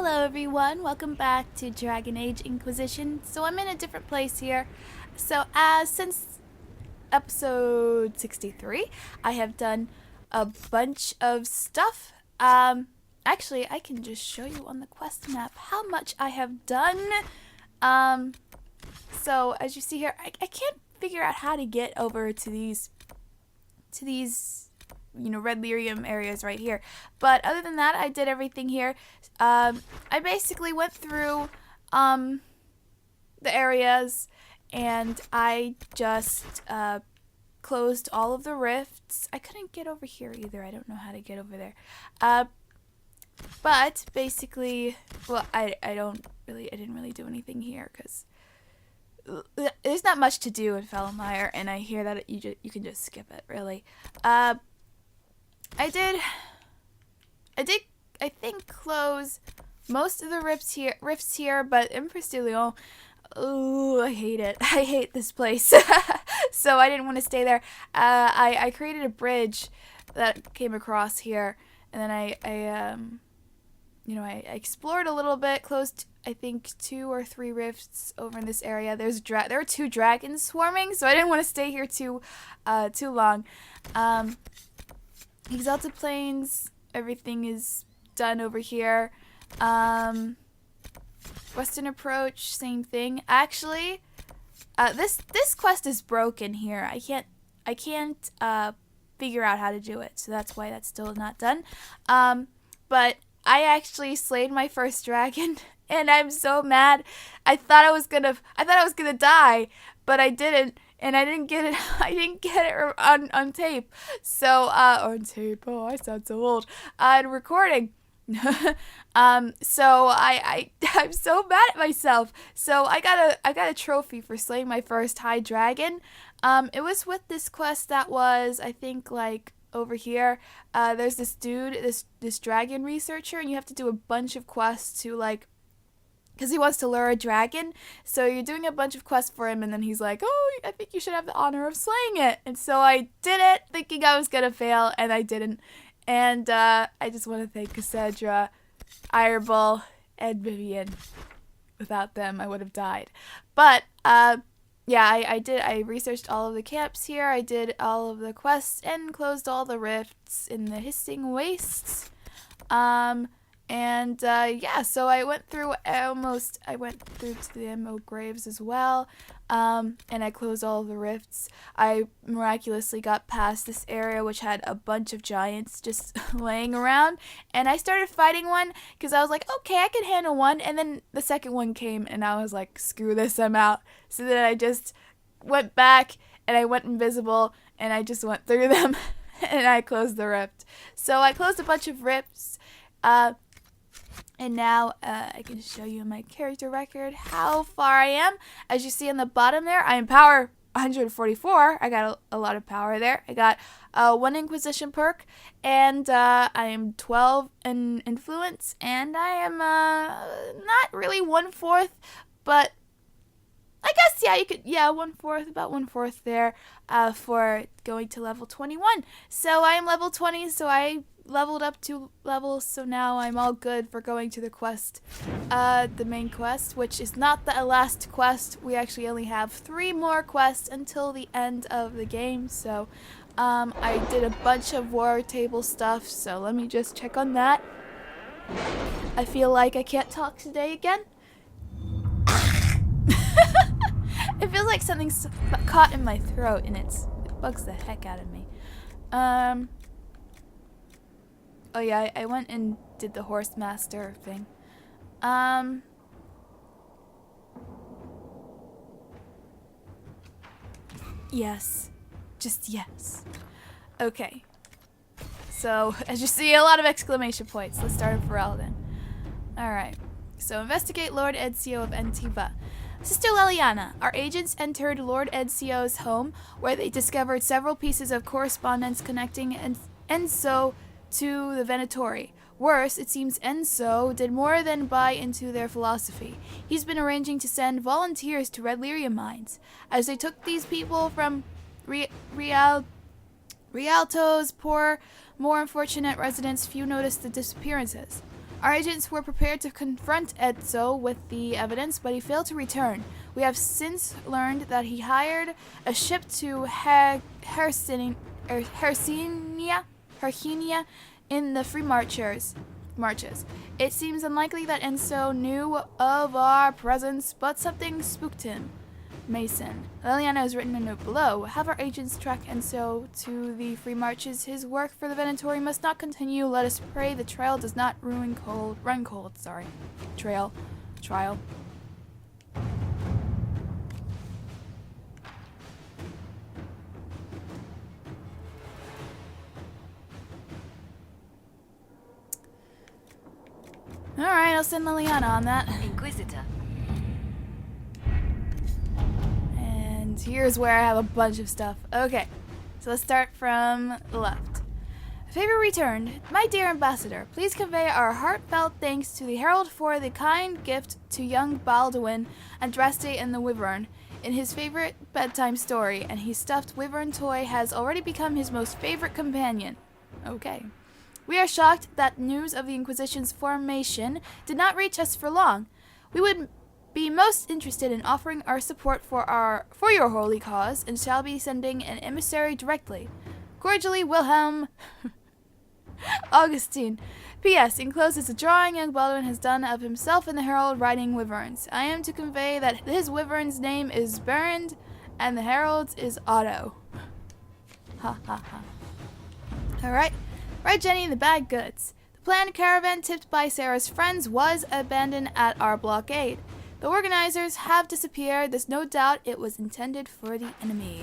Hello everyone, welcome back to Dragon Age Inquisition. So I'm in a different place here. So since episode 63, I have done a bunch of stuff. Actually, I can just show you on the quest map how much I have done. So as you see here, I can't figure out how to get over to these red lyrium areas right here. But other than that, I did everything here. I basically went through the areas and I just closed all of the rifts. I couldn't get over here either. I don't know how to get over there. But basically, well, I didn't really do anything here because there's not much to do in Felomire, and I hear that you can just skip it, really. I think close most of the rifts here, but Empress de Leon, ooh, I hate it. I hate this place. So I didn't want to stay there. I created a bridge that came across here, and then I explored a little bit, closed I think 2 or 3 rifts over in this area. There were 2 dragons swarming, so I didn't want to stay here too long. Exalted Plains, everything is done over here. Western Approach, same thing. Actually, this quest is broken here. I can't figure out how to do it, so that's why that's still not done. But I actually slayed my first dragon, and I'm so mad. I thought I was gonna die, but I didn't. And I didn't get it. I didn't get it on tape. So on tape. Oh, I sound so old. On recording. So I'm so mad at myself. So I got a trophy for slaying my first high dragon. It was with this quest that was, I think, like over here. There's this dude, this dragon researcher, and you have to do a bunch of quests to because he wants to lure a dragon. So you're doing a bunch of quests for him, and then he's like, oh, I think you should have the honor of slaying it. And so I did it, thinking I was going to fail, and I didn't. And I just want to thank Cassandra, Ireball, and Vivian. Without them, I would have died. But, yeah, I did. I researched all of the camps here. I did all of the quests and closed all the rifts in the Hissing Wastes. Yeah, so I went through to the Emerald Graves as well, and I closed all of the rifts. I miraculously got past this area which had a bunch of giants just laying around, and I started fighting one because I was like, okay, I can handle one, and then the second one came, and I was like, screw this, I'm out. So then I just went back, and I went invisible, and I just went through them, and I closed the rift. So I closed a bunch of rifts, and now I can show you my character record, how far I am. As you see on the bottom there, I am power 144. I got a lot of power there. I got 1 Inquisition perk, and I am 12 in influence, and I am not really 1/4, but I guess, yeah, you could, yeah, 1/4, about 1/4 there for going to level 21. So I am level 20, so I leveled up 2 levels, so now I'm all good for going to the quest, the main quest, which is not the last quest. We actually only have 3 more quests until the end of the game, so I did a bunch of war table stuff, so let me just check on that. I feel like I can't talk today again. It feels like something's caught in my throat, and it bugs the heck out of me. Oh yeah, I went and did the horse master thing. Yes. Just yes. Okay. So, as you see, a lot of exclamation points. Let's start with Ferelden. Alright. So, investigate Lord Ezio of Antiva. Sister Leliana, our agents entered Lord Ezio's home, where they discovered several pieces of correspondence connecting Enzo to the Venatori. Worse, it seems Enzo did more than buy into their philosophy. He's been arranging to send volunteers to Red Lyrium mines. As they took these people from Rialto's poor, more unfortunate residents, few noticed the disappearances. Our agents were prepared to confront Edzo with the evidence, but he failed to return. We have since learned that he hired a ship to Hercynia in the Free Marches. It seems unlikely that Enzo knew of our presence, but something spooked him. Mason. Liliana has written a note below. Have our agents track Enzo to the Free Marches. His work for the Venatori must not continue. Let us pray the trail does not run cold. Trial. Alright, I'll send Liliana on that. Inquisitor. And here's where I have a bunch of stuff. Okay, so let's start from the left. Favor returned. My dear ambassador, please convey our heartfelt thanks to the Herald for the kind gift to young Baldwin Andraste in the Wyvern in his favorite bedtime story, and his stuffed wyvern toy has already become his most favorite companion. Okay. We are shocked that news of the Inquisition's formation did not reach us for long. We would be most interested in offering our support for your holy cause, and shall be sending an emissary directly. Cordially, Wilhelm Augustine. P.S. Enclosed is a drawing young Baldwin has done of himself in the Herald riding wyverns. I am to convey that his wyvern's name is Berend, and the Herald's is Otto. Ha ha ha. Alright. Right, Jenny, the bad goods. The planned caravan tipped by Sarah's friends was abandoned at our blockade. The organizers have disappeared. There's no doubt it was intended for the enemy.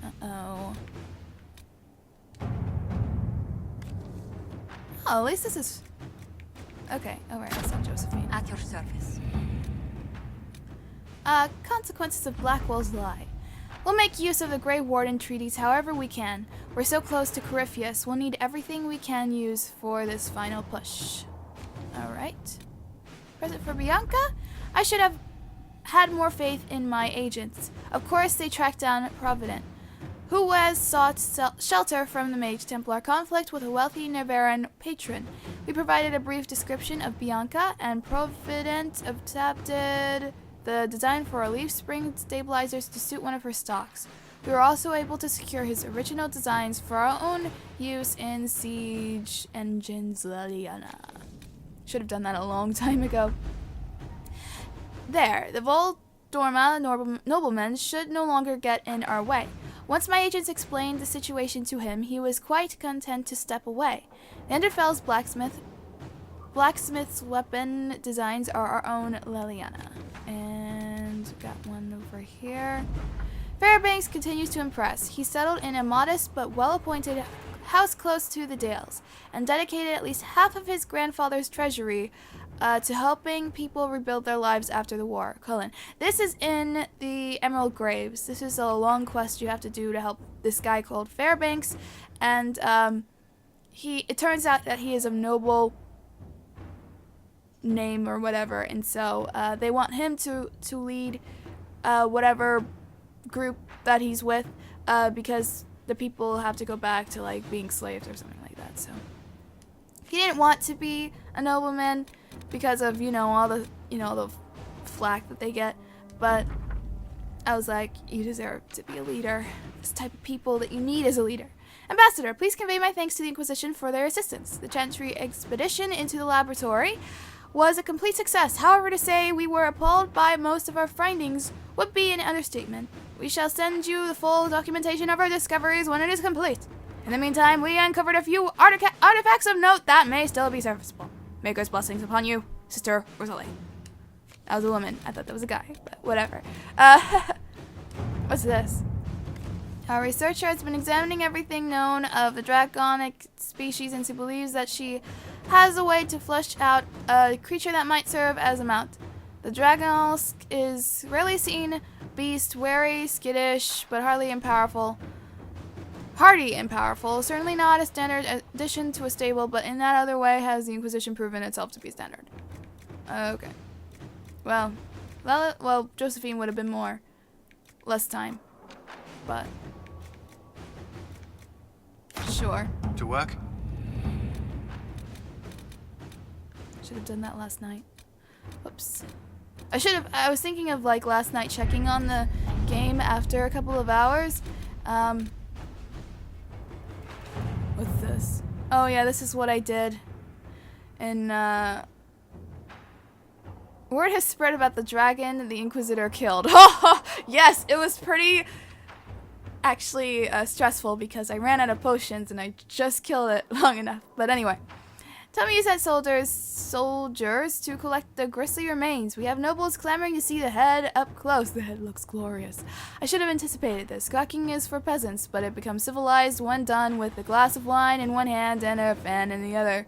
Uh-oh. Oh, at least this is... Okay, alright, I'll send Josephine. At your service. Consequences of Blackwell's lie. We'll make use of the Grey Warden treaties however we can. We're so close to Corypheus, we'll need everything we can use for this final push. Alright. Present for Bianca? I should have had more faith in my agents. Of course, they tracked down Provident, who has sought shelter from the Mage Templar conflict with a wealthy Nevaran patron. We provided a brief description of Bianca, and Provident adapted the design for a leaf spring stabilizers to suit one of her stocks. We were also able to secure his original designs for our own use in Siege Engines Liliana. Should have done that a long time ago. There, the Voldorma nobleman should no longer get in our way. Once my agents explained the situation to him, he was quite content to step away. Vanderfell's blacksmith's weapon designs are our own Liliana. And got one over here. Fairbanks continues to impress. He settled in a modest but well-appointed house close to the Dales, and dedicated at least half of his grandfather's treasury to helping people rebuild their lives after the war. Cullen. This is in the Emerald Graves. This is a long quest you have to do to help this guy called Fairbanks, and it turns out that he is of noble name or whatever, and so they want him to lead whatever group that he's with, because the people have to go back to like being slaves or something like that. So he didn't want to be a nobleman because of all the the flack that they get, but I was like, you deserve to be a leader. This type of people that you need as a leader. Ambassador, please convey my thanks to the Inquisition for their assistance. The Chantry expedition into the laboratory was a complete success. However, to say we were appalled by most of our findings would be an understatement. We shall send you the full documentation of our discoveries when it is complete. In the meantime, we uncovered a few artifacts of note that may still be serviceable. Maker's blessings upon you, Sister Rosalie. That was a woman. I thought that was a guy, but whatever. What's this? Our researcher has been examining everything known of the draconic species, and she believes that she has a way to flush out a creature that might serve as a mount. The Dragonolsk is rarely seen beast, wary, skittish, but hardy and powerful. Certainly not a standard addition to a stable, but in that other way has the Inquisition proven itself to be standard. Okay. Well, Josephine would have been less time, but sure. To work? Should have done that last night. Oops. I was thinking of like last night checking on the game after a couple of hours. What's this? Oh yeah, this is what I did. And word has spread about the dragon the Inquisitor killed. Yes, it was pretty actually stressful because I ran out of potions and I just killed it long enough. But anyway. Tell me you sent soldiers to collect the grisly remains. We have nobles clamoring to see the head up close. The head looks glorious. I should have anticipated this. Gawking is for peasants, but it becomes civilized when done with a glass of wine in one hand and a fan in the other.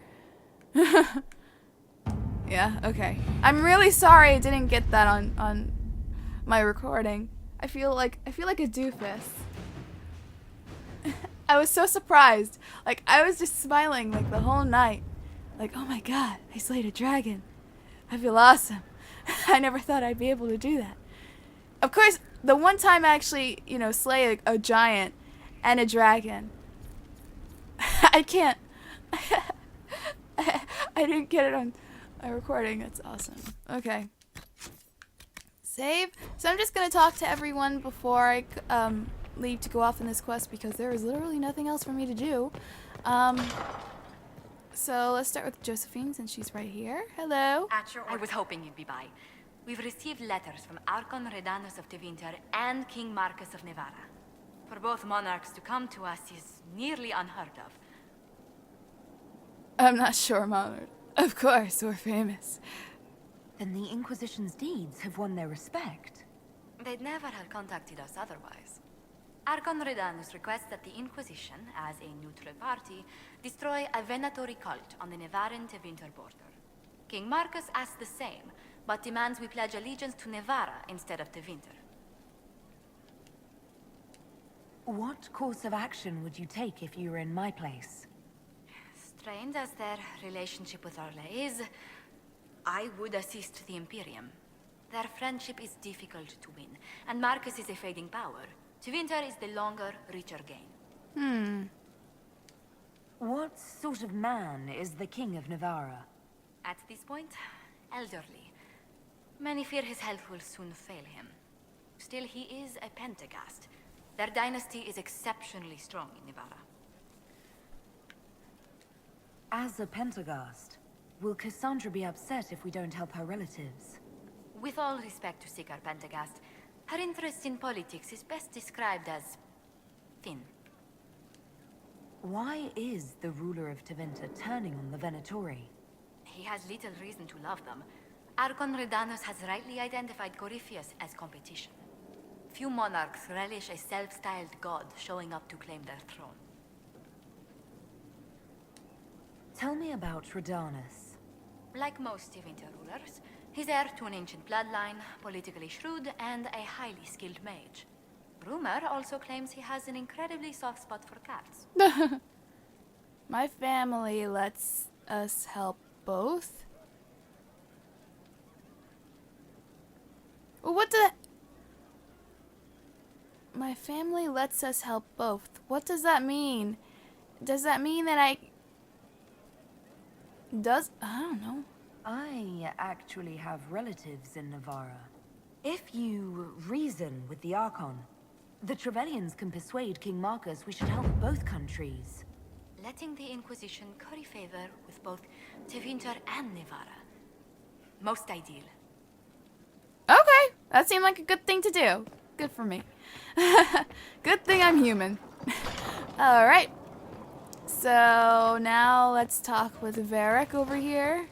Yeah, okay. I'm really sorry I didn't get that on my recording. I feel like a doofus. I was so surprised. Like, I was just smiling like the whole night. Like, oh my god, I slayed a dragon. I feel awesome. I never thought I'd be able to do that. Of course, the one time I actually, slay a giant and a dragon, I can't. I didn't get it on my recording. That's awesome. Okay. Save. So I'm just going to talk to everyone before I leave to go off on this quest because there is literally nothing else for me to do. So let's start with Josephine since she's right here. Hello. I was hoping you'd be by. We've received letters from Archon Redanus of Tevinter and King Marcus of Nevada. For both monarchs to come to us is nearly unheard of. I'm not sure I'm honored. Of course, we're famous. Then the Inquisition's deeds have won their respect. They'd never have contacted us otherwise. Archon Redanus requests that the Inquisition, as a neutral party, destroy a venatory cult on the Nevaran-Tevinter border. King Marcus asks the same, but demands we pledge allegiance to Nevara instead of Tevinter. What course of action would you take if you were in my place? Strained as their relationship with Arle is, I would assist the Imperium. Their friendship is difficult to win, and Marcus is a fading power. Tevinter is the longer, richer gain. What sort of man is the King of Navarra? At this point, elderly. Many fear his health will soon fail him. Still, he is a Pentagast. Their dynasty is exceptionally strong in Navarra. As a Pentagast, will Cassandra be upset if we don't help her relatives? With all respect to Sigar Pentagast, her interest in politics is best described as thin. Why is the ruler of Tevinter turning on the Venatori? He has little reason to love them. Archon Redanus has rightly identified Corypheus as competition. Few monarchs relish a self-styled god showing up to claim their throne. Tell me about Redanus. Like most Tevinter rulers, he's heir to an ancient bloodline, politically shrewd, and a highly skilled mage. Rumor also claims he has an incredibly soft spot for cats. My family lets us help both? Well, what the... My family lets us help both. What does that mean? Does that mean that I don't know. I actually have relatives in Navarra. If you reason with the Archon, the Trevellians can persuade King Marcus we should help both countries. Letting the Inquisition curry favor with both Tevinter and Nevada. Most ideal. Okay, that seemed like a good thing to do. Good for me. Good thing I'm human. Alright. So now let's talk with Varric over here.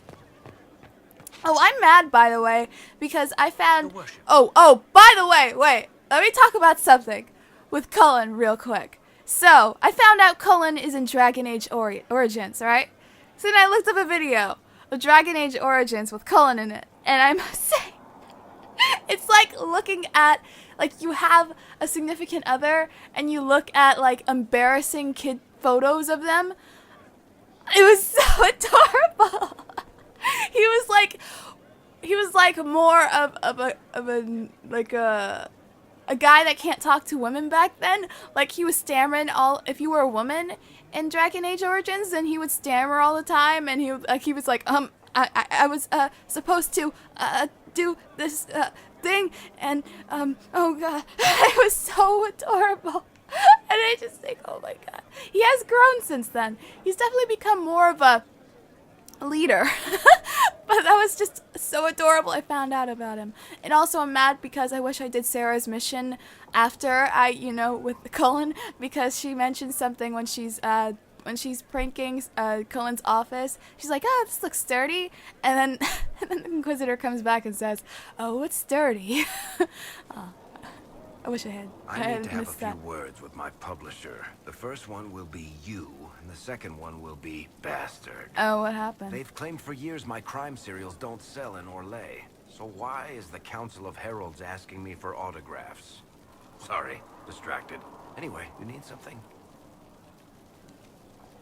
Oh, I'm mad, by the way, because I found... Oh, by the way, wait. Let me talk about something with Cullen real quick. So, I found out Cullen is in Dragon Age Origins, right? So then I looked up a video of Dragon Age Origins with Cullen in it. And I must say, it's like looking at, like, you have a significant other and you look at, like, embarrassing kid photos of them. It was so adorable. He was like more of a guy that can't talk to women back then. Like, he was stammering if you were a woman in Dragon Age Origins, then he would stammer all the time, and he was like, I was supposed to do this thing, and oh god, it was so adorable. And I just think, oh my god, he has grown since then. He's definitely become more of a leader. But that was just so adorable. I found out about him. And also I'm mad because I wish I did Sarah's mission after with the Cullen, because she mentioned something when she's pranking Cullen's office. She's like, oh, this looks sturdy. And then, and then the Inquisitor comes back and says, oh, it's sturdy. Oh, I wish I had. I need to have a missed that. few words with my publisher. The first one will be you, and the second one will be Bastard. Oh, what happened? They've claimed for years my crime serials don't sell in Orlais. So why is the Council of Heralds asking me for autographs? Sorry, distracted. Anyway, you need something?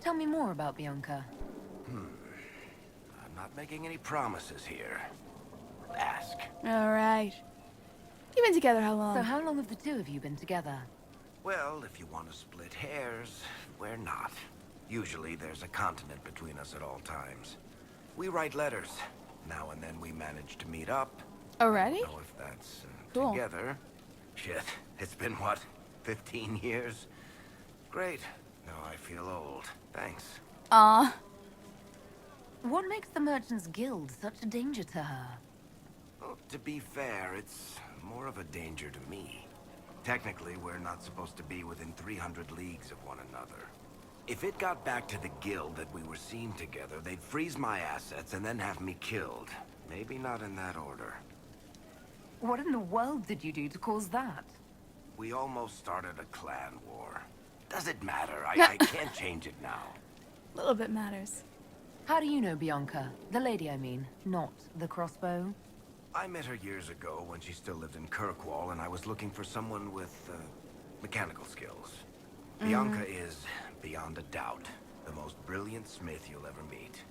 Tell me more about Bianca. I'm not making any promises here. Ask. All right. You've been together how long? So how long have the two of you been together? Well, if you want to split hairs, we're not. Usually there's a continent between us at all times. We write letters. Now and then we manage to meet up. Already? I don't know if that's Cool. together. Shit, it's been what, 15 years? Great. Now I feel old. Thanks. Aw. What makes the Merchants Guild such a danger to her? Well, to be fair, it's more of a danger to me. Technically, we're not supposed to be within 300 leagues of one another. If it got back to the guild that we were seen together, they'd freeze my assets and then have me killed. Maybe not in that order. What in the world did you do to cause that? We almost started a clan war. Does it matter? I can't change it now. A little bit matters. How do you know Bianca? The lady, I mean, not the crossbow. I met her years ago when she still lived in Kirkwall, and I was looking for someone with mechanical skills. Bianca is, beyond a doubt, the most brilliant smith you'll ever meet.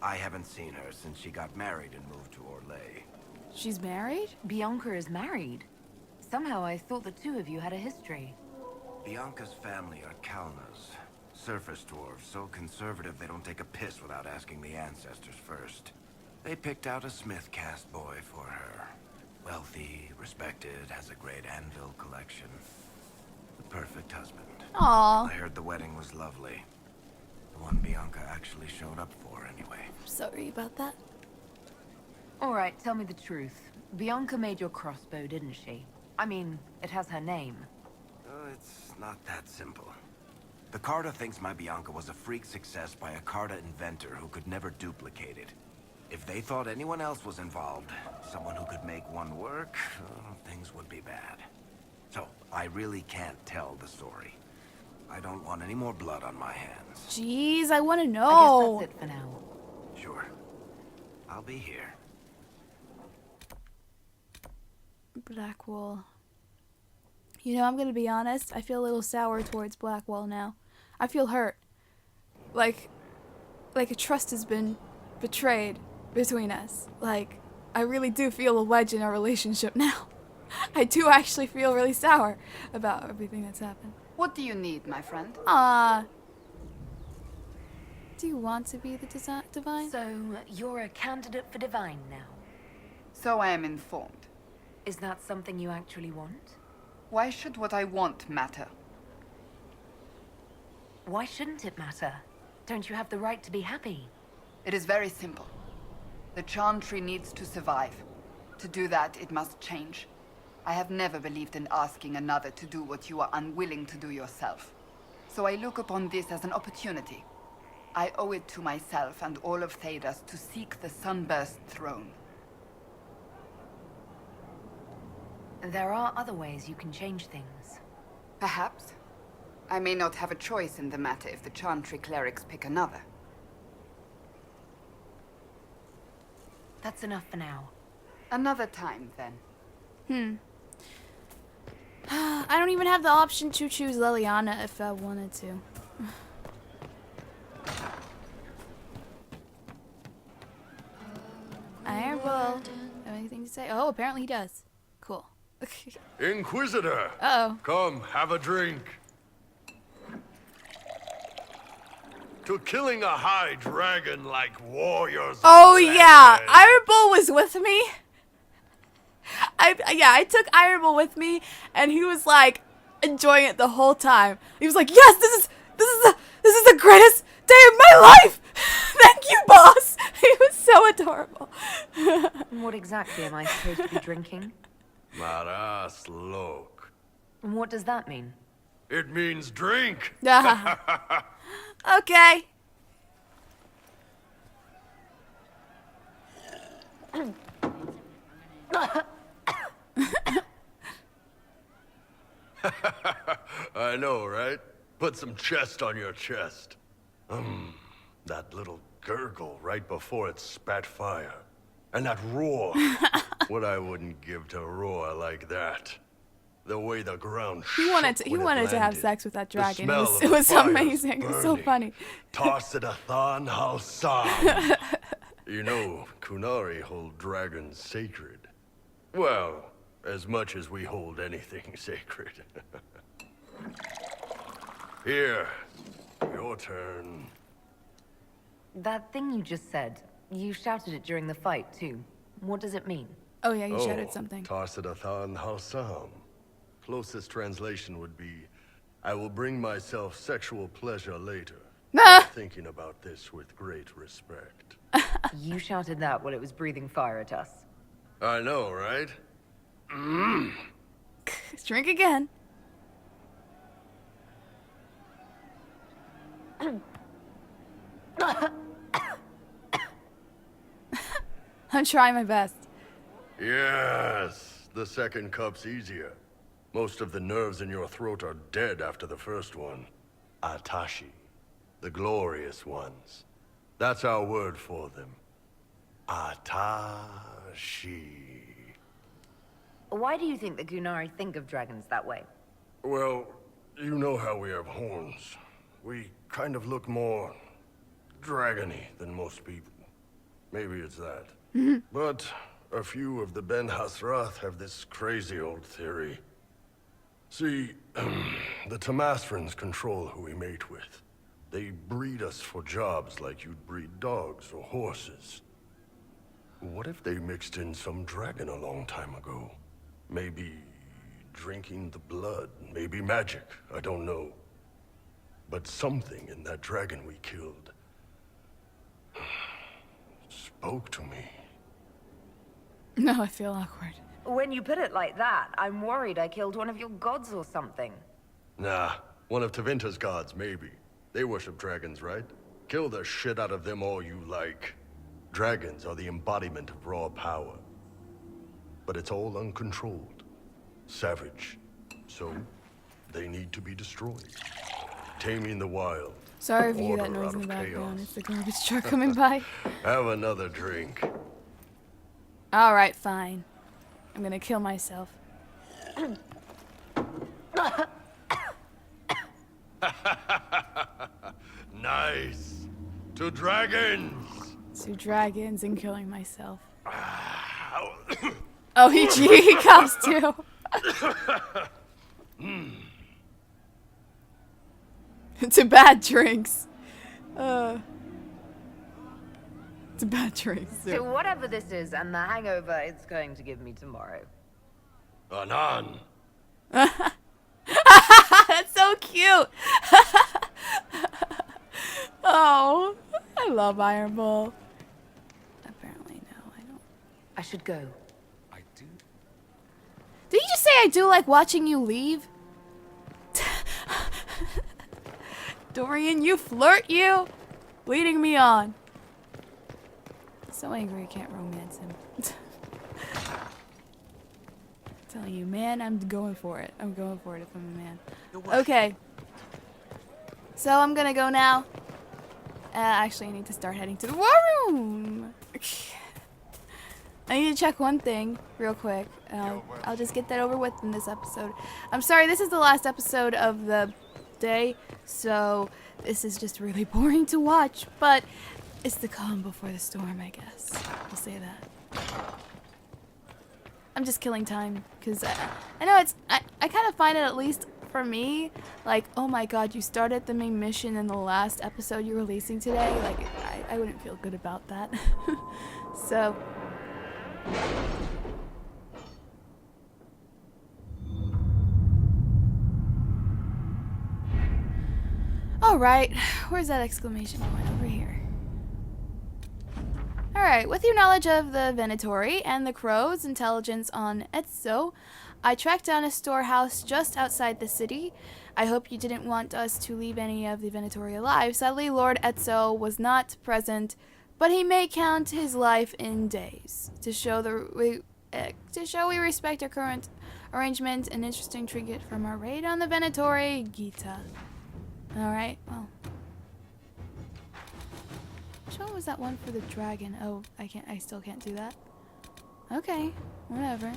I haven't seen her since she got married and moved to Orlais. She's married? Bianca is married. Somehow I thought the two of you had a history. Bianca's family are Kalnas. Surface dwarves, so conservative they don't take a piss without asking the ancestors first. They picked out a smith caste boy for her. Wealthy, respected, has a great anvil collection. The perfect husband. Aw. I heard the wedding was lovely. The one Bianca actually showed up for, anyway. Sorry about that. All right, tell me the truth. Bianca made your crossbow, didn't she? I mean, it has her name. It's not that simple. The Carta thinks my Bianca was a freak success by a Carta inventor who could never duplicate it. If they thought anyone else was involved, someone who could make one work, things would be bad. So, I really can't tell the story. I don't want any more blood on my hands. Jeez, I want to I know. guess that's it for now. Sure. I'll be here. Blackwall. You know, I'm gonna be honest. I feel a little sour towards Blackwall now. I feel hurt. Like a trust has been betrayed between us. Like, I really do feel a wedge in our relationship now. I do actually feel really sour about everything that's happened. What do you need, my friend? Do you want to be the divine? So, you're a candidate for divine now. So I am informed. Is that something you actually want? Why should what I want matter? Why shouldn't it matter? Don't you have the right to be happy? It is very simple. The Chantry needs to survive. To do that, it must change. I have never believed in asking another to do what you are unwilling to do yourself. So I look upon this as an opportunity. I owe it to myself and all of Thedas to seek the Sunburst throne. There are other ways you can change things. Perhaps. I may not have a choice in the matter if the Chantry clerics pick another. That's enough for now. Another time, then. I don't even have the option to choose Liliana if I wanted to. Ironbull. Have anything to say? Oh, apparently he does. Cool. Inquisitor! Uh-oh. Come, have a drink. to killing a high dragon like warriors. Oh of yeah, legend. Iron Bull was with me. I took Iron Bull with me, and he was like enjoying it the whole time. He was like, "Yes, this is the greatest day of my life. Thank you, boss." He was so adorable. What exactly am I supposed to be drinking? Maras look. And what does that mean? It means drink. Okay. I know, right? Put some chest on your chest. That little gurgle right before it spat fire. And that roar. What I wouldn't give to roar like that. The way the ground He wanted shook to. He when it wanted to have landed. sex with that The dragon. It smell was. of It the was fires amazing. It was so burning. funny. Tarsadathan Halsam. You know, Kunari hold dragons sacred. Well, as much as we hold anything sacred. Here, your turn. That thing you just said, you shouted it during the fight, too. What does it mean? Oh yeah, you shouted something. Tarsadathan Halsam. Closest translation would be, I will bring myself sexual pleasure later. I'm thinking about this with great respect. You shouted that while it was breathing fire at us. I know, right? Drink again. I'm trying my best. Yes, the second cup's easier. Most of the nerves in your throat are dead after the first one. Atashi, the glorious ones. That's our word for them. Atashi. Why do you think the Gunari think of dragons that way? Well, you know how we have horns. We kind of look more dragony than most people. Maybe it's that. But a few of the Ben Hasrath have this crazy old theory. See, the Tamasrans control who we mate with. They breed us for jobs like you'd breed dogs or horses. What if they mixed in some dragon a long time ago? Maybe drinking the blood, maybe magic, I don't know. But something in that dragon we killed spoke to me. No, I feel awkward. When you put it like that, I'm worried I killed one of your gods or something. Nah, one of Tevinter's gods, maybe. They worship dragons, right? Kill the shit out of them all you like. Dragons are the embodiment of raw power. But it's all uncontrolled. Savage. So, they need to be destroyed. Taming the wild. Sorry if you hear that Order noise out in the of background. chaos. It's the garbage truck coming by. Have another drink. Alright, fine. I'm gonna kill myself. Nice. To dragons. Two dragons and killing myself. Oh, he comes too. To bad drinks. To bad drinks. So whatever this is and the hangover it's going to give me tomorrow. Anan. That's so cute. Oh, I love Iron Bull. Apparently, no, I don't. I should go. I do. Did you just say I do like watching you leave? Dorian, you flirt, you! Leading me on. So angry I can't romance him. Telling you, man, I'm going for it. I'm going for it if I'm a man. Okay. So I'm gonna go now. Actually, I need to start heading to the war room. I need to check one thing real quick. I'll just get that over with in this episode. I'm sorry, this is the last episode of the day, so this is just really boring to watch, but it's the calm before the storm, I guess. I'll say that. I'm just killing time, because I know I kind of find it at least for me, like, oh my god, you started the main mission in the last episode you're releasing today, like, I wouldn't feel good about that. So... Alright, where's that exclamation point? Over here. Alright, with your knowledge of the Venatori and the Crow's intelligence on Etzo, I tracked down a storehouse just outside the city. I hope you didn't want us to leave any of the Venatori alive. Sadly, Lord Etzo was not present, but he may count his life in days. To show we respect our current arrangement, an interesting trinket from our raid on the Venatori, Gita. Alright, well. Which one was that one for the dragon? Oh, I still can't do that. Okay, whatever.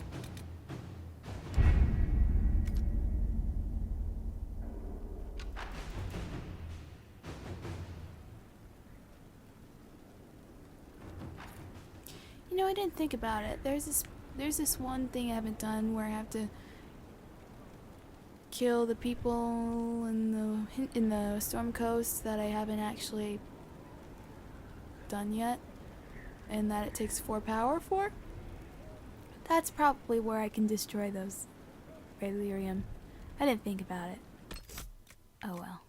You know, I didn't think about it. There's this one thing I haven't done where I have to kill the people in the Storm Coast that I haven't actually done yet, and that it takes 4 power for. That's probably where I can destroy those Valyrium. I didn't think about it. Oh well.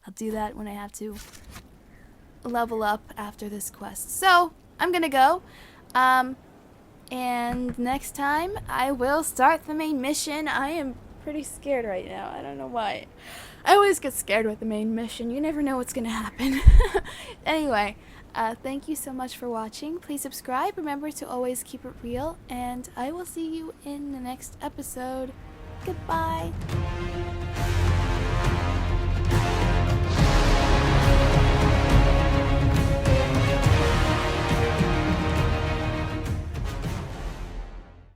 I'll do that when I have to level up after this quest. So I'm gonna go. And next time, I will start the main mission. I am pretty scared right now. I don't know why. I always get scared with the main mission. You never know what's going to happen. Anyway, thank you so much for watching. Please subscribe. Remember to always keep it real. And I will see you in the next episode. Goodbye.